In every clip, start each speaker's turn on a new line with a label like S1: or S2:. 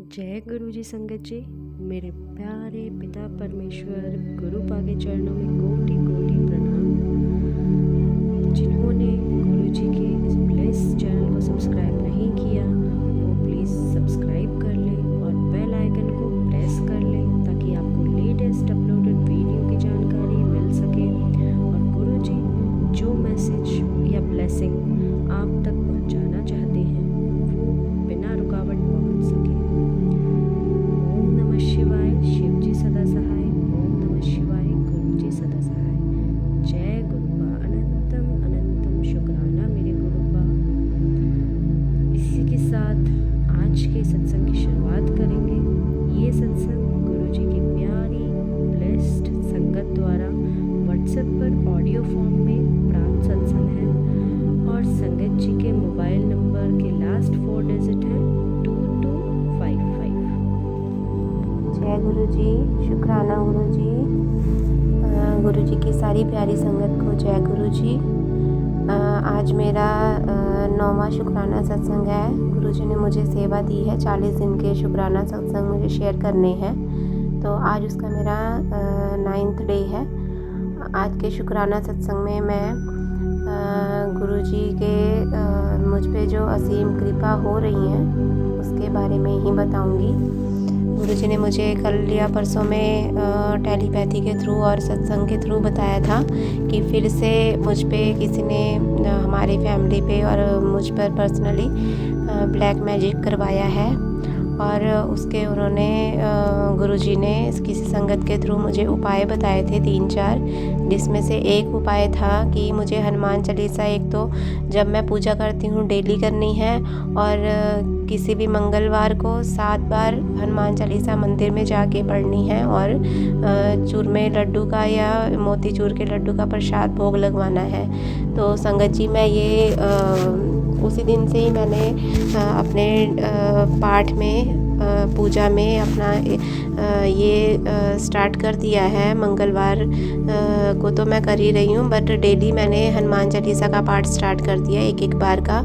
S1: जय गुरु जी संगत जी। मेरे प्यारे पिता परमेश्वर गुरु पाके चरणों में कोटि कोटि प्रणाम। जिन्होंने गुरु जी के इस ब्लेस चैनल को सब्सक्राइब नहीं किया वो प्लीज़ सब्सक्राइब कर लें और बेल आइकन को प्रेस कर लें ताकि आपको लेटेस्ट अपलोडेड वीडियो की जानकारी मिल सके और गुरु जी जो मैसेज या ब्लेसिंग आप तक पहुंचाना चाहते हैं वो बिना रुकावट पहुंच सके। ओम नमः शिवाय, शिव जी सदा सहाय। ओम नमः शिवाय, गुरु जी सदा सहाय। जय गुरुपा, अनंतम अनंतम शुक्राना मेरे गुरुपा। इसी के साथ आज के सत्संग की शुरुआत करेंगे। ये सत्संग गुरु जी की प्यारी ब्लेस्ड संगत द्वारा व्हाट्सएप पर ऑडियो फॉर्म में प्राप्त सत्संग है और संगत जी के मोबाइल नंबर के लास्ट 4 डिजिट हैं 2255।
S2: जय गुरु जी, शुक्राना गुरु जी। गुरु जी की सारी प्यारी संगत को जय गुरु जी। आज मेरा 9वां शुक्राना सत्संग है। गुरु जी ने मुझे सेवा दी है 40 दिन के शुक्राना सत्संग मुझे शेयर करने हैं, तो आज उसका मेरा 9th डे है। आज के शुक्राना सत्संग में मैं गुरु जी के मुझ पे जो असीम कृपा हो रही है उसके बारे में ही बताऊंगी। गुरु जी ने मुझे कल या परसों में टेलीपैथी के थ्रू और सत्संग के थ्रू बताया था कि फिर से मुझ पे किसी ने हमारी फैमिली पे और मुझ पर पर्सनली ब्लैक मैजिक करवाया है और उसके उन्होंने गुरु जी ने किसी संगत के थ्रू मुझे उपाय बताए थे 3-4, जिसमें से एक उपाय था कि मुझे हनुमान चालीसा एक तो जब मैं पूजा करती हूँ डेली करनी है और किसी भी मंगलवार को 7 बार हनुमान चालीसा मंदिर में जाके पढ़नी है और चूरमे लड्डू का या मोतीचूर के लड्डू का प्रसाद भोग लगवाना है। तो संगत जी मैं ये उसी दिन से ही मैंने अपने पाठ में पूजा में अपना ये स्टार्ट कर दिया है। मंगलवार को तो मैं कर ही रही हूँ बट डेली मैंने हनुमान चालीसा का पाठ स्टार्ट कर दिया एक बार का।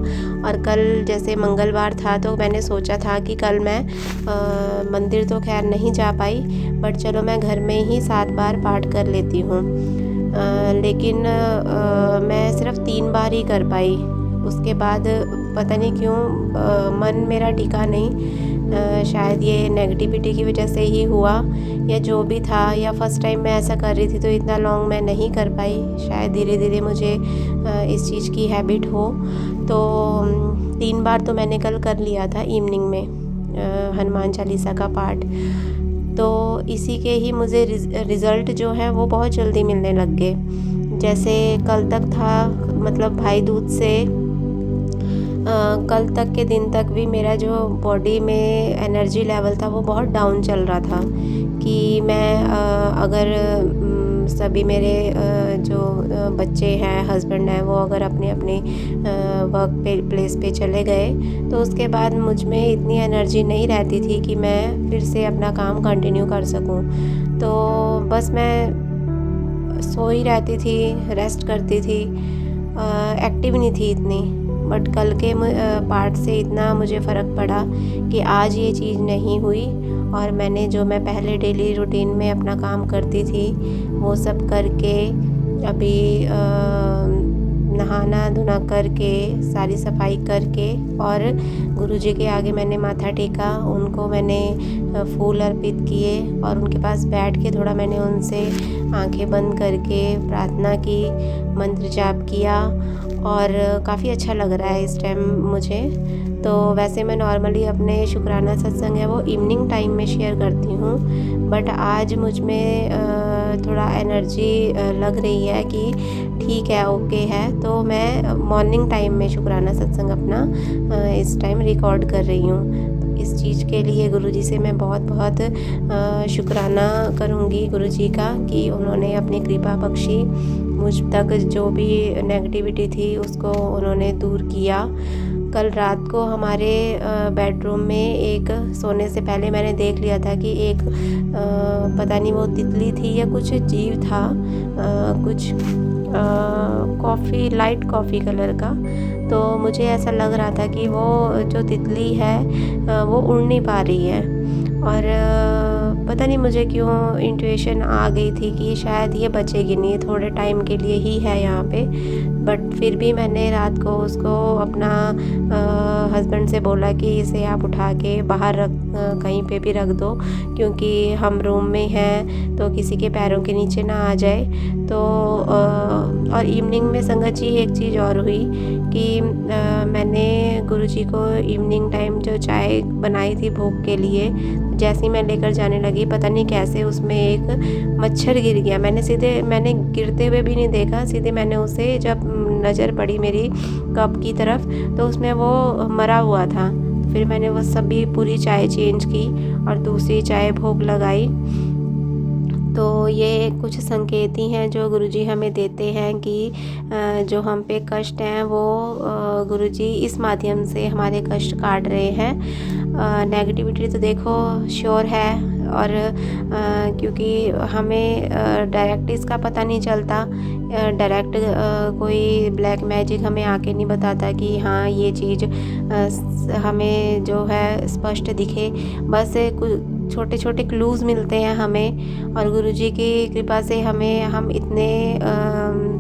S2: और कल जैसे मंगलवार था तो मैंने सोचा था कि कल मैं मंदिर तो खैर नहीं जा पाई बट चलो मैं घर में ही 7 बार पाठ कर लेती हूँ, लेकिन मैं सिर्फ 3 बार ही कर पाई। उसके बाद पता नहीं क्यों मन मेरा टिका नहीं, शायद ये नेगेटिविटी की वजह से ही हुआ या जो भी था, या फर्स्ट टाइम मैं ऐसा कर रही थी तो इतना लॉन्ग मैं नहीं कर पाई। शायद धीरे धीरे मुझे इस चीज़ की हैबिट हो। तो 3 बार तो मैंने कल कर लिया था इवनिंग में हनुमान चालीसा का पाठ। तो इसी के ही मुझे रिज़ल्ट जो है वो बहुत जल्दी मिलने लग गए। जैसे कल तक था, मतलब भाई दूज से कल तक के दिन तक भी मेरा जो बॉडी में एनर्जी लेवल था वो बहुत डाउन चल रहा था कि मैं अगर सभी मेरे जो बच्चे हैं, हस्बैंड हैं, वो अगर अपने अपने वर्क प्लेस पे चले गए तो उसके बाद मुझ में इतनी एनर्जी नहीं रहती थी कि मैं फिर से अपना काम कंटिन्यू कर सकूं। तो बस मैं सो ही रहती थी, रेस्ट करती थी, एक्टिव नहीं थी इतनी। बट कल के पार्ट से इतना मुझे फ़र्क पड़ा कि आज ये चीज़ नहीं हुई और मैंने जो मैं पहले डेली रूटीन में अपना काम करती थी वो सब करके अभी नहाना धोना करके सारी सफाई करके और गुरुजी के आगे मैंने माथा टेका, उनको मैंने फूल अर्पित किए और उनके पास बैठ के थोड़ा मैंने उनसे आंखें बंद करके प्रार्थना की, मंत्र जाप किया और काफ़ी अच्छा लग रहा है इस टाइम मुझे। तो वैसे मैं नॉर्मली अपने शुक्राना सत्संग है वो इवनिंग टाइम में शेयर करती हूँ बट आज मुझ में थोड़ा एनर्जी लग रही है कि ठीक है, ओके है, तो मैं मॉर्निंग टाइम में शुक्राना सत्संग अपना इस टाइम रिकॉर्ड कर रही हूँ। इस चीज़ के लिए गुरुजी से मैं बहुत बहुत शुक्राना करूँगी गुरुजी का कि उन्होंने अपनी कृपा बख्शी, मुझ तक जो भी नेगेटिविटी थी उसको उन्होंने दूर किया। कल रात को हमारे बेडरूम में एक सोने से पहले मैंने देख लिया था कि एक पता नहीं वो तितली थी या कुछ जीव था, कुछ कॉफ़ी लाइट कॉफ़ी कलर का, तो मुझे ऐसा लग रहा था कि वो जो तितली है वो उड़ नहीं पा रही है। और पता नहीं मुझे क्यों इंट्यूशन आ गई थी कि शायद ये बचेगी नहीं, थोड़े टाइम के लिए ही है यहाँ पे। बट फिर भी मैंने रात को उसको अपना हस्बैंड से बोला कि इसे आप उठा के बाहर कहीं पे भी रख दो, क्योंकि हम रूम में हैं तो किसी के पैरों के नीचे ना आ जाए। तो और इवनिंग में संगत जी एक चीज़ और हुई कि मैंने गुरुजी को इवनिंग टाइम जो चाय बनाई थी भोग के लिए, जैसे ही मैं लेकर जाने लगी पता नहीं कैसे उसमें एक मच्छर गिर गया। मैंने गिरते हुए भी नहीं देखा, सीधे मैंने उसे जब नज़र पड़ी मेरी कप की तरफ तो उसमें वो मरा हुआ था। फिर मैंने वो सभी पूरी चाय चेंज की और दूसरी चाय भोग लगाई। तो ये कुछ संकेत ही हैं जो गुरुजी हमें देते हैं कि जो हम पे कष्ट हैं वो गुरुजी इस माध्यम से हमारे कष्ट काट रहे हैं। नेगेटिविटी तो देखो श्योर है, और क्योंकि हमें डायरेक्ट इसका पता नहीं चलता, डायरेक्ट कोई ब्लैक मैजिक हमें आके नहीं बताता कि हाँ ये चीज़ हमें जो है स्पष्ट दिखे। बस कुछ छोटे छोटे क्लूज़ मिलते हैं हमें, और गुरुजी की कृपा से हम इतने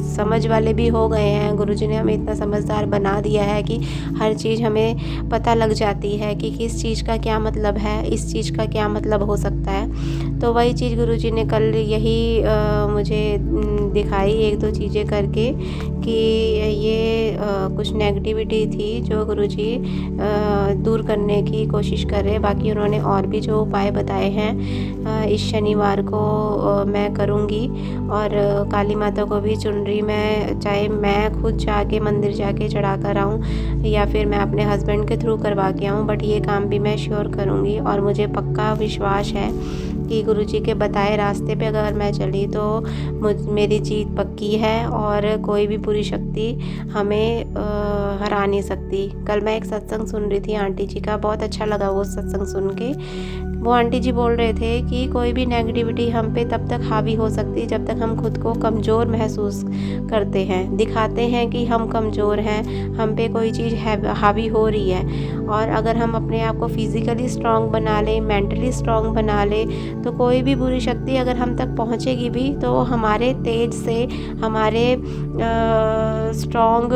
S2: समझ वाले भी हो गए हैं। गुरुजी ने हमें इतना समझदार बना दिया है कि हर चीज़ हमें पता लग जाती है कि किस चीज़ का क्या मतलब है, इस चीज़ का क्या मतलब हो सकता है। तो वही चीज़ गुरुजी ने कल यही मुझे दिखाई एक दो चीज़ें करके कि ये कुछ नेगेटिविटी थी जो गुरुजी दूर करने की कोशिश कर रहे हैं। बाकी उन्होंने और भी जो उपाय बताए हैं इस शनिवार को मैं करूँगी। और काली माता को भी चुनरी में चाहे मैं खुद जाके मंदिर जाके चढ़ा कर आऊँ या फिर मैं अपने हस्बैंड के थ्रू करवा के आऊँ, बट ये काम भी मैं श्योर करूँगी। और मुझे पक्का विश्वास है कि गुरुजी के बताए रास्ते पे अगर मैं चली तो मेरी जीत पक्की है और कोई भी बुरी शक्ति हमें हरा नहीं सकती। कल मैं एक सत्संग सुन रही थी आंटी जी का, बहुत अच्छा लगा वो सत्संग सुन के। वो आंटी जी बोल रहे थे कि कोई भी नेगेटिविटी हम पे तब तक हावी हो सकती है जब तक हम खुद को कमज़ोर महसूस करते हैं, दिखाते हैं कि हम कमज़ोर हैं, हम पे कोई चीज़ हावी हो रही है। और अगर हम अपने आप को फिज़िकली स्ट्रॉन्ग बना लें, मेंटली स्ट्रॉन्ग बना लें, तो कोई भी बुरी शक्ति अगर हम तक पहुंचेगी भी तो हमारे तेज से, हमारे स्ट्रॉन्ग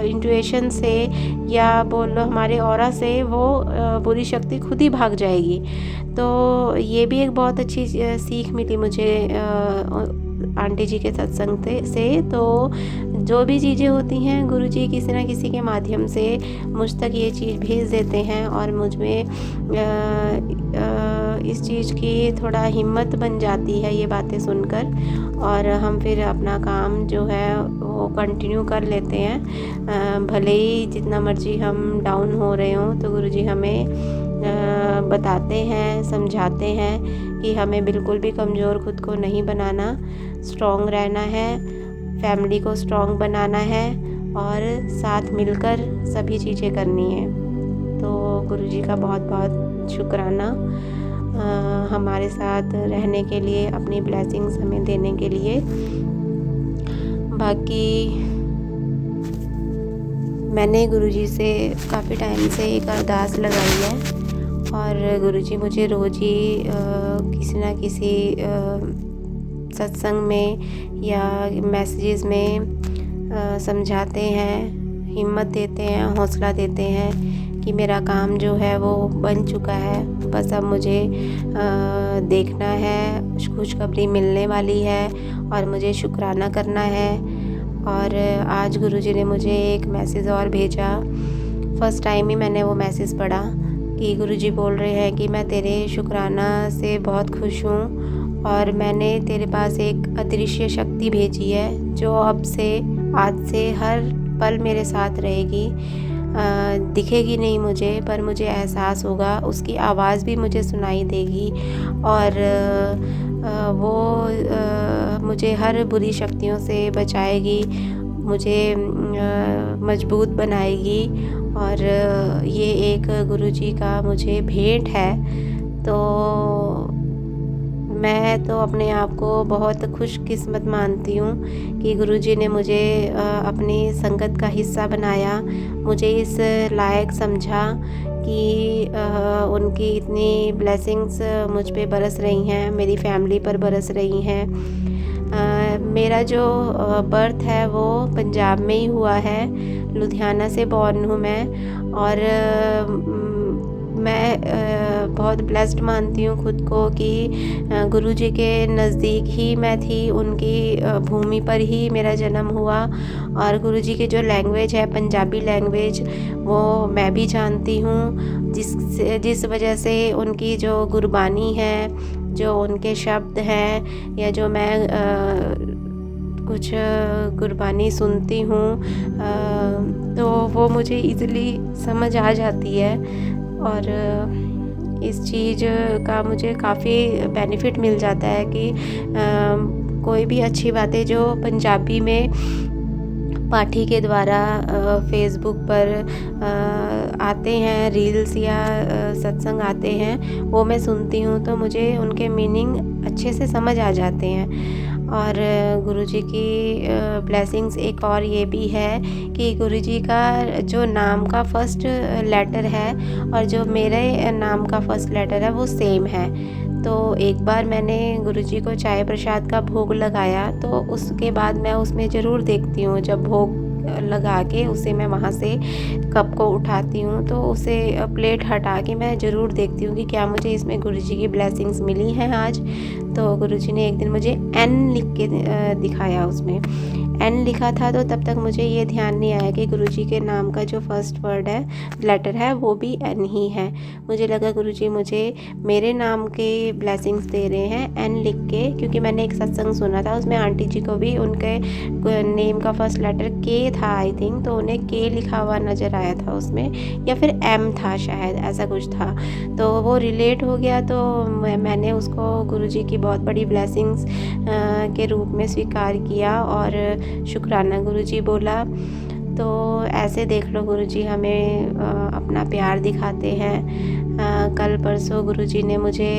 S2: इंट्यूशन से या बोल लो हमारे ऑरा से वो बुरी शक्ति खुद ही भाग जाएगी। तो ये भी एक बहुत अच्छी सीख मिली मुझे आंटी जी के सत्संग से। तो जो भी चीज़ें होती हैं गुरुजी किसी न किसी के माध्यम से मुझ तक ये चीज़ भेज देते हैं और मुझ में इस चीज़ की थोड़ा हिम्मत बन जाती है ये बातें सुनकर, और हम फिर अपना काम जो है वो कंटिन्यू कर लेते हैं। भले ही जितना मर्जी हम डाउन हो रहे हों तो गुरुजी हमें बताते हैं, समझाते हैं कि हमें बिल्कुल भी कमज़ोर खुद को नहीं बनाना, स्ट्रॉन्ग रहना है, फैमिली को स्ट्रॉन्ग बनाना है और साथ मिलकर सभी चीज़ें करनी है। तो गुरुजी का बहुत बहुत शुक्राना हमारे साथ रहने के लिए, अपनी ब्लेसिंग्स हमें देने के लिए। बाकी मैंने गुरुजी से काफ़ी टाइम से एक अरदास लगाई है और गुरुजी मुझे रोज़ ही किसी ना किसी सत्संग में या मैसेजेस में समझाते हैं, हिम्मत देते हैं, हौसला देते हैं कि मेरा काम जो है वो बन चुका है, बस अब मुझे देखना है, खुशखबरी मिलने वाली है और मुझे शुक्राना करना है। और आज गुरुजी ने मुझे एक मैसेज और भेजा, फ़र्स्ट टाइम ही मैंने वो मैसेज पढ़ा कि गुरुजी बोल रहे हैं कि मैं तेरे शुक्राना से बहुत खुश हूँ और मैंने तेरे पास एक अदृश्य शक्ति भेजी है जो अब से आज से हर पल मेरे साथ रहेगी। दिखेगी नहीं मुझे, पर मुझे एहसास होगा, उसकी आवाज़ भी मुझे सुनाई देगी और वो मुझे हर बुरी शक्तियों से बचाएगी, मुझे मजबूत बनाएगी और ये एक गुरुजी का मुझे भेंट है। तो मैं तो अपने आप को बहुत खुशकिस्मत मानती हूँ कि गुरुजी ने मुझे अपनी संगत का हिस्सा बनाया, मुझे इस लायक समझा कि उनकी इतनी ब्लेसिंग्स मुझ पे बरस रही हैं, मेरी फैमिली पर बरस रही हैं। मेरा जो बर्थ है वो पंजाब में ही हुआ है, लुधियाना से बॉर्न हूँ मैं। और मैं बहुत ब्लेस्ड मानती हूँ खुद को कि गुरुजी के नज़दीक ही मैं थी, उनकी भूमि पर ही मेरा जन्म हुआ। और गुरुजी की जो लैंग्वेज है पंजाबी लैंग्वेज, वो मैं भी जानती हूँ, जिस वजह से उनकी जो गुरबानी है, जो उनके शब्द हैं, या जो मैं कुछ गुरबानी सुनती हूँ तो वो मुझे ईज़िली समझ आ जाती है। और इस चीज़ का मुझे काफ़ी बेनिफिट मिल जाता है कि कोई भी अच्छी बातें जो पंजाबी में पाठी के द्वारा फेसबुक पर आते हैं, रील्स या सत्संग आते हैं, वो मैं सुनती हूँ तो मुझे उनके मीनिंग अच्छे से समझ आ जाते हैं। और गुरुजी की ब्लेसिंग्स एक और ये भी है कि गुरुजी का जो नाम का फर्स्ट लेटर है और जो मेरे नाम का फर्स्ट लेटर है वो सेम है। तो एक बार मैंने गुरुजी को चाय प्रसाद का भोग लगाया, तो उसके बाद मैं उसमें ज़रूर देखती हूँ, जब भोग लगा के उसे मैं वहाँ से कप को उठाती हूँ तो उसे प्लेट हटा के मैं ज़रूर देखती हूँ कि क्या मुझे इसमें गुरुजी की ब्लेसिंग्स मिली हैं आज। तो गुरुजी ने एक दिन मुझे एन लिख के दिखाया, उसमें एन लिखा था। तो तब तक मुझे ये ध्यान नहीं आया कि गुरुजी के नाम का जो फर्स्ट वर्ड है, लेटर है, वो भी एन ही है। मुझे लगा गुरुजी मुझे मेरे नाम के ब्लेसिंग्स दे रहे हैं एन लिख के, क्योंकि मैंने एक सत्संग सुना था, उसमें आंटी जी को भी उनके नेम का फर्स्ट लेटर के था आई थिंक, तो उन्हें के लिखा हुआ नज़र आया था उसमें, या फिर एम था शायद, ऐसा कुछ था। तो वो रिलेट हो गया, तो मैंने उसको गुरुजी की बहुत बड़ी ब्लेसिंग्स के रूप में स्वीकार किया और शुक्राना गुरुजी बोला। तो ऐसे देख लो गुरुजी हमें अपना प्यार दिखाते हैं। कल परसों गुरुजी ने मुझे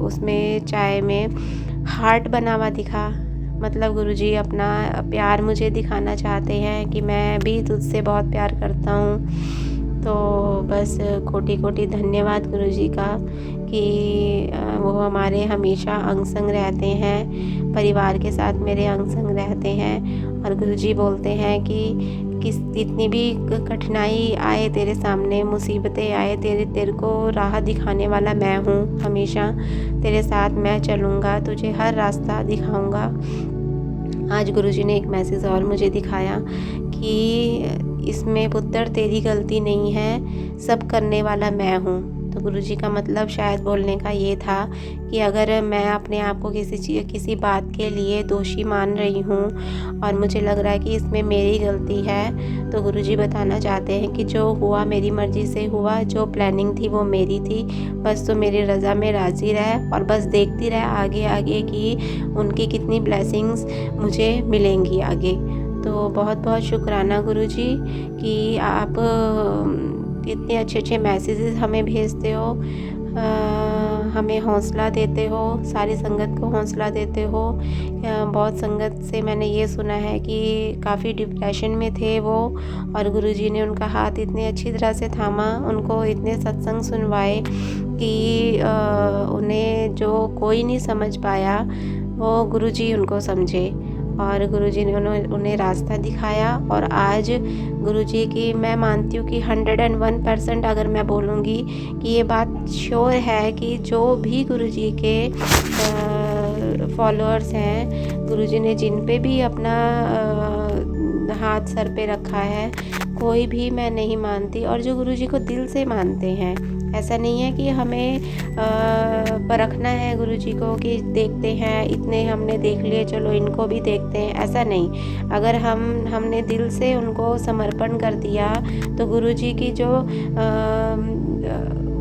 S2: उसमें चाय में हार्ट बना हुआ दिखा, मतलब गुरुजी अपना प्यार मुझे दिखाना चाहते हैं कि मैं भी तुझसे बहुत प्यार करता हूँ। तो बस कोटि कोटि धन्यवाद गुरुजी का कि वो हमारे हमेशा अंग संग रहते हैं, परिवार के साथ मेरे अंग संग रहते हैं। और गुरुजी बोलते हैं कि जितनी भी कठिनाई आए तेरे सामने, मुसीबतें आए, तेरे को राह दिखाने वाला मैं हूँ, हमेशा तेरे साथ मैं चलूँगा, तुझे हर रास्ता दिखाऊँगा। आज गुरुजी ने एक मैसेज और मुझे दिखाया कि इसमें पुत्र तेरी गलती नहीं है, सब करने वाला मैं हूँ। तो गुरुजी का मतलब शायद बोलने का ये था कि अगर मैं अपने आप को किसी बात के लिए दोषी मान रही हूँ और मुझे लग रहा है कि इसमें मेरी गलती है, तो गुरुजी बताना चाहते हैं कि जो हुआ मेरी मर्ज़ी से हुआ, जो प्लानिंग थी वो मेरी थी, बस तो मेरी रज़ा में राज़ी रहे और बस देखती रहे आगे आगे कि उनकी कितनी ब्लेसिंग्स मुझे मिलेंगी आगे। तो बहुत बहुत शुक्राना गुरुजी कि आप इतने अच्छे अच्छे मैसेजेस हमें भेजते हो, हमें हौसला देते हो, सारी संगत को हौसला देते हो। बहुत संगत से मैंने ये सुना है कि काफ़ी डिप्रेशन में थे वो, और गुरुजी ने उनका हाथ इतने अच्छी तरह से थामा, उनको इतने सत्संग सुनवाए कि उन्हें जो कोई नहीं समझ पाया वो गुरुजी उनको समझे, और गुरुजी ने उन्हें रास्ता दिखाया। और आज गुरुजी की मैं मानती हूँ कि 101% अगर मैं बोलूँगी कि ये बात श्योर है कि जो भी गुरुजी के फॉलोअर्स हैं, गुरुजी ने जिन पे भी अपना हाथ सर पे रखा है, कोई भी मैं नहीं मानती, और जो गुरुजी को दिल से मानते हैं, ऐसा नहीं है कि हमें परखना है गुरुजी को कि देखते हैं इतने हमने देख लिए चलो इनको भी देखते हैं, ऐसा नहीं। अगर हमने दिल से उनको समर्पण कर दिया तो गुरुजी की जो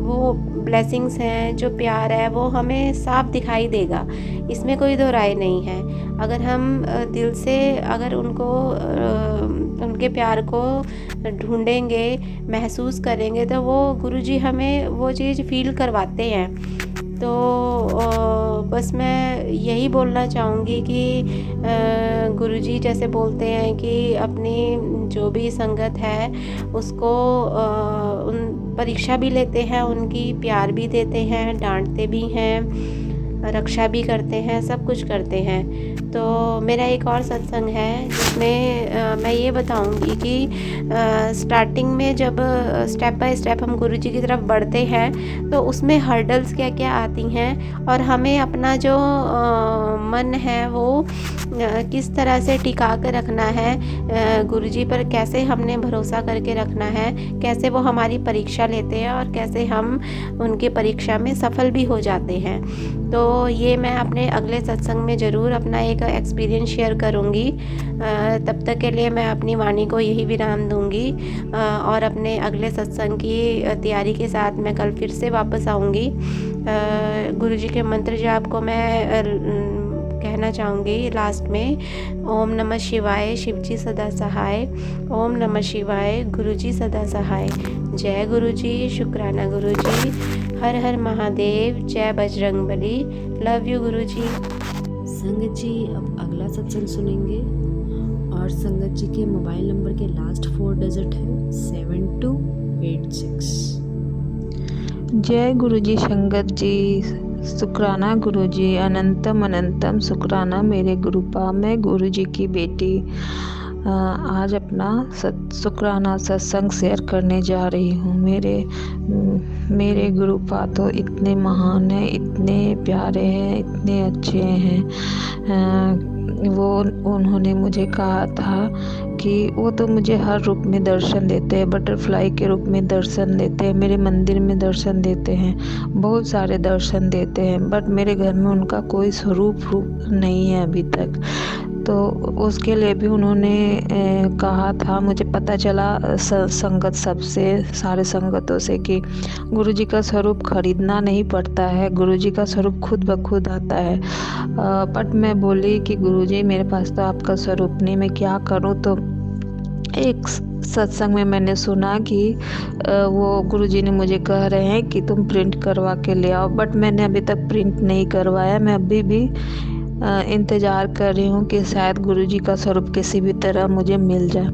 S2: वो ब्लेसिंग्स हैं, जो प्यार है, वो हमें साफ दिखाई देगा, इसमें कोई दो राय नहीं है। अगर हम दिल से अगर उनके प्यार को ढूंढेंगे, महसूस करेंगे, तो वो गुरुजी हमें वो चीज़ फील करवाते हैं। तो बस मैं यही बोलना चाहूँगी कि गुरुजी जैसे बोलते हैं कि अपनी जो भी संगत है उसको उन परीक्षा भी लेते हैं, उनकी प्यार भी देते हैं, डांटते भी हैं, रक्षा भी करते हैं, सब कुछ करते हैं। तो मेरा एक और सत्संग है जिसमें मैं ये बताऊंगी कि स्टार्टिंग में जब स्टेप बाय स्टेप हम गुरुजी की तरफ बढ़ते हैं तो उसमें हर्डल्स क्या क्या आती हैं और हमें अपना जो मन है वो किस तरह से टिका कर रखना है, गुरुजी पर कैसे हमने भरोसा करके रखना है, कैसे वो हमारी परीक्षा लेते हैं और कैसे हम उनकी परीक्षा में सफल भी हो जाते हैं। तो ये मैं अपने अगले सत्संग में ज़रूर अपना एक एक्सपीरियंस शेयर करूँगी। तब तक के लिए मैं अपनी वाणी को यही विराम दूँगी और अपने अगले सत्संग की तैयारी के साथ मैं कल फिर से वापस आऊँगी। गुरुजी के मंत्र जाप को मैं कहना चाहूँगी लास्ट में, ओम नमः शिवाय, शिवजी सदा सहाय, ओम नमः शिवाय, गुरुजी सदा सहाय। जय गुरुजी, शुक्राना गुरुजी, हर हर महादेव, जय बजरंगबली, लव यू गुरुजी।
S1: संगत जी अब अगला सत्संग सुनेंगे और संगत जी के मोबाइल नंबर के लास्ट 4 डिजिट है 7286।
S3: जय गुरुजी संगत जी, शुक्राना गुरुजी, अनंतम अनंतम शुक्राना मेरे गुरुपा। मैं गुरुजी की बेटी आज अपना शुक्राना सत्संग शेयर करने जा रही हूँ। मेरे गुरुपा तो इतने महान हैं, इतने प्यारे हैं, इतने अच्छे हैं। उन्होंने मुझे कहा था कि वो तो मुझे हर रूप में दर्शन देते हैं, बटरफ्लाई के रूप में दर्शन देते हैं, मेरे मंदिर में दर्शन देते हैं, बहुत सारे दर्शन देते हैं, बट मेरे घर में उनका कोई स्वरूप नहीं है अभी तक। तो उसके लिए भी उन्होंने कहा था, मुझे पता चला संगत सबसे, सारे संगतों से, कि गुरुजी का स्वरूप खरीदना नहीं पड़ता है, गुरुजी का स्वरूप खुद ब खुद आता है। बट मैं बोली कि गुरुजी मेरे पास तो आपका स्वरूप नहीं, मैं क्या करूं। तो एक सत्संग में मैंने सुना कि वो गुरुजी ने मुझे कह रहे हैं कि तुम प्रिंट करवा के ले आओ, बट मैंने अभी तक प्रिंट नहीं करवाया। मैं अभी भी इंतज़ार कर रही हूँ कि शायद गुरुजी का स्वरूप किसी भी तरह मुझे मिल जाए।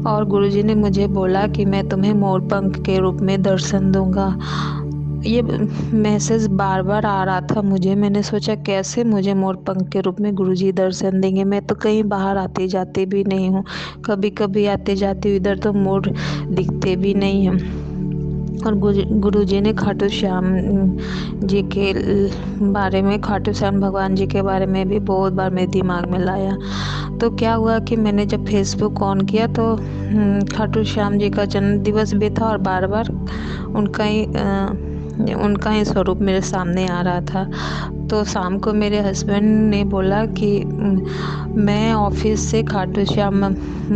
S3: और गुरुजी ने मुझे बोला कि मैं तुम्हें मोरपंख के रूप में दर्शन दूंगा। ये मैसेज बार बार आ रहा था मुझे। मैंने सोचा कैसे मुझे मोरपंख के रूप में गुरुजी दर्शन देंगे। मैं तो कहीं बाहर आते जाते भी नहीं हूँ, कभी कभी आते जाते इधर तो मोर दिखते भी नहीं हैं। और गुरुजी ने खाटू श्याम जी के बारे में, खाटू श्याम भगवान जी के बारे में भी बहुत बार मेरे दिमाग में लाया। तो क्या हुआ कि मैंने जब फेसबुक ऑन किया तो खाटू श्याम जी का जन्म दिवस भी था और बार बार उनका ही स्वरूप मेरे सामने आ रहा था। तो शाम को मेरे हस्बैंड ने बोला कि मैं ऑफिस से खाटू श्याम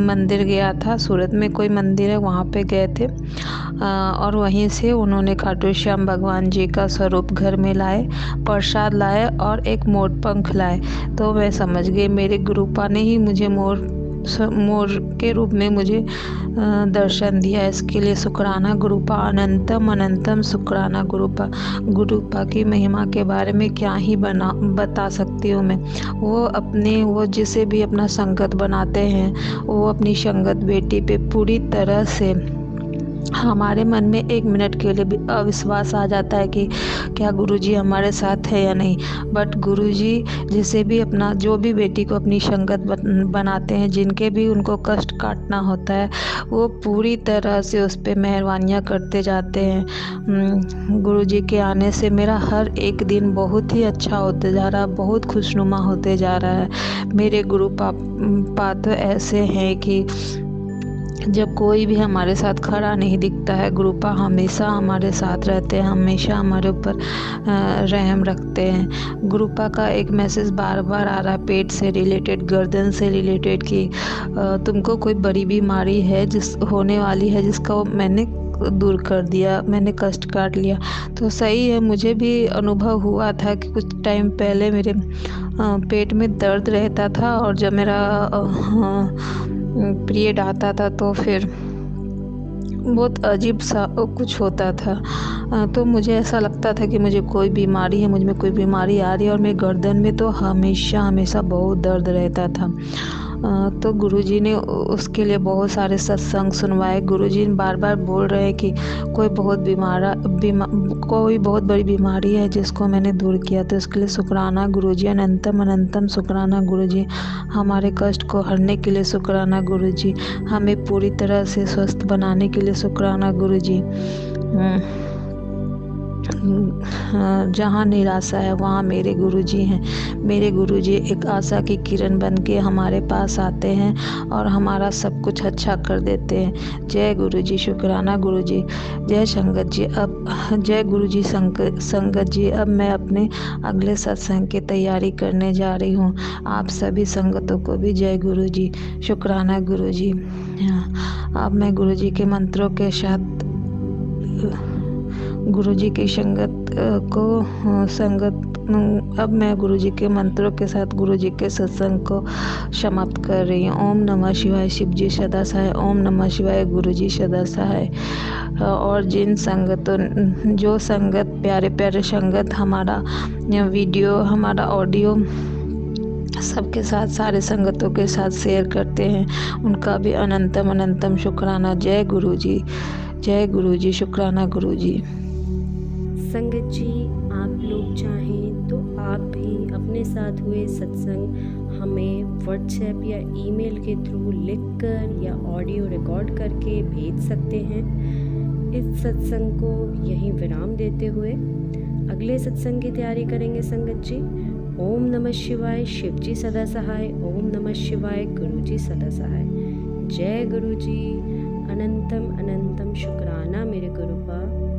S3: मंदिर गया था, सूरत में कोई मंदिर है वहाँ पे गए थे, और वहीं से उन्होंने खाटू श्याम भगवान जी का स्वरूप घर में लाए, प्रसाद लाए और एक मोरपंख लाए। तो मैं समझ गई मेरे गुरुपा ने ही मुझे मोर के रूप में मुझे दर्शन दिया। इसके लिए शुक्राना गुरुपा, अनंतम अनंतम शुक्राना गुरुपा। गुरुपा की महिमा के बारे में क्या ही बता सकती हूँ मैं। वो जिसे भी अपना संगत बनाते हैं, वो अपनी संगत बेटी पे पूरी तरह से, हमारे मन में 1 मिनट के लिए भी अविश्वास आ जाता है कि क्या गुरुजी हमारे साथ है या नहीं। बट गुरुजी जिसे भी अपना, जो भी बेटी को अपनी संगत बनाते हैं, जिनके भी उनको कष्ट काटना होता है, वो पूरी तरह से उस पर मेहरबानियाँ करते जाते हैं। गुरुजी के आने से मेरा हर एक दिन बहुत ही अच्छा होते जा रहा है, बहुत खुशनुमा होते जा रहा है। मेरे गुरु पापा तो ऐसे हैं कि जब कोई भी हमारे साथ खड़ा नहीं दिखता है, गुरुपा हमेशा हमारे साथ रहते हैं, हमेशा हमारे ऊपर रहम रखते हैं। गुरुपा का एक मैसेज बार बार आ रहा है पेट से रिलेटेड, गर्दन से रिलेटेड, कि तुमको कोई बड़ी बीमारी है होने वाली है, जिसका मैंने दूर कर दिया, मैंने कष्ट काट लिया। तो सही है, मुझे भी अनुभव हुआ था कि कुछ टाइम पहले मेरे पेट में दर्द रहता था, और जब मेरा पीरियड आता था तो फिर बहुत अजीब सा कुछ होता था। तो मुझे ऐसा लगता था कि मुझे कोई बीमारी है, मुझ में कोई बीमारी आ रही है, और मेरी गर्दन में तो हमेशा बहुत दर्द रहता था। तो गुरुजी ने उसके लिए बहुत सारे सत्संग सुनवाए। गुरुजी बार-बार बोल रहे हैं कि कोई बहुत बड़ी बीमारी है जिसको मैंने दूर किया। तो इसके लिए शुक्राना गुरुजी, अनंतम अनंतम शुक्राना गुरुजी। हमारे कष्ट को हरने के लिए शुक्राना गुरुजी। हमें पूरी तरह से स्वस्थ बनाने के लिए शुक्राना गुरुजी। जहाँ निराशा है वहाँ मेरे गुरुजी हैं। मेरे गुरुजी एक आशा की किरण बन के हमारे पास आते हैं और हमारा सब कुछ अच्छा कर देते हैं। जय गुरुजी, शुक्राना गुरुजी। जय संगत जी। जय गुरुजी संगत जी। अब मैं अपने अगले सत्संग की तैयारी करने जा रही हूँ। आप सभी संगतों को भी जय गुरुजी, शुक्राना गुरुजी। अब मैं गुरुजी के मंत्रों के साथ गुरुजी की अब मैं गुरुजी के मंत्रों के साथ गुरुजी के सत्संग को समाप्त कर रही हूँ। ओम नमः शिवाय, शिव जी सदा सहाय। ओम नमः शिवाय, गुरुजी सदा सहाय। और जो संगत प्यारे प्यारे संगत हमारा वीडियो, हमारा ऑडियो सबके साथ, सारे संगतों के साथ शेयर करते हैं, उनका भी अनंतम अनंतम शुक्राना। जय गुरुजी, शुक्राना गुरुजी।
S1: संगत जी, आप लोग चाहें तो आप भी अपने साथ हुए सत्संग हमें व्हाट्सएप या ईमेल के थ्रू लिखकर या ऑडियो रिकॉर्ड करके भेज सकते हैं। इस सत्संग को यहीं विराम देते हुए अगले सत्संग की तैयारी करेंगे संगत जी। ओम नमः शिवाय, शिव जी सदा सहाय। ओम नमः शिवाय, गुरु जी सदा सहाय। जय गुरु जी, अनंतम अनंतम शुक्राना मेरे गुरुपा।